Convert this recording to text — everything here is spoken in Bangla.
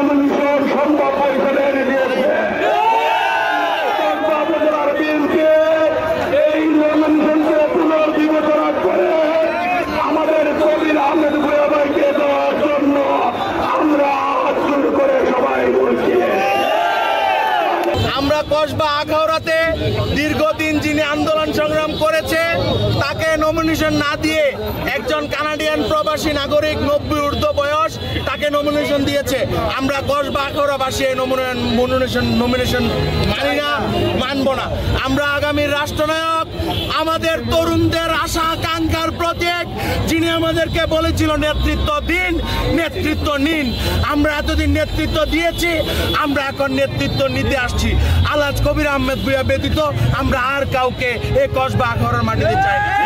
নমিনেশন সম্ভব করে দিয়েছে। এই নমিনেশনকে পুনর্বিবেচনা করে আমাদের কবির আহমেদ ভূঁইয়া ভাইকে দেওয়ার জন্য আমরা হাত জোড় করে সবাই বলছি। আমরা কসবা আখাউড়াতে দীর্ঘদিন যিনি আন্দোলন সংগ্রাম করেছে তাকে নমিনেশন না দিয়ে একজন কানাডিয়ান প্রবাসী নাগরিক 90 ঊর্ধ্ব বয়স তাকে নমিনেশন দিয়েছে। আমরা কসবা আখাউড়াবাসী এই নমিনেশন মানি না, মানব না। আমরা আগামী রাষ্ট্রনায়ক, আমাদের তরুণদের আশা আকাঙ্ক্ষার প্রতীক, যিনি আমাদেরকে বলেছিল নেতৃত্ব দিন, নেতৃত্ব নিন। আমরা এতদিন নেতৃত্ব দিয়েছি, আমরা এখন নেতৃত্ব নিতে আসছি। আলহাজ কবির আহমেদ ভূঁইয়া ব্যতীত আমরা আর কাউকে এই কসবা আখাউড়ার মাটিতে চাই না।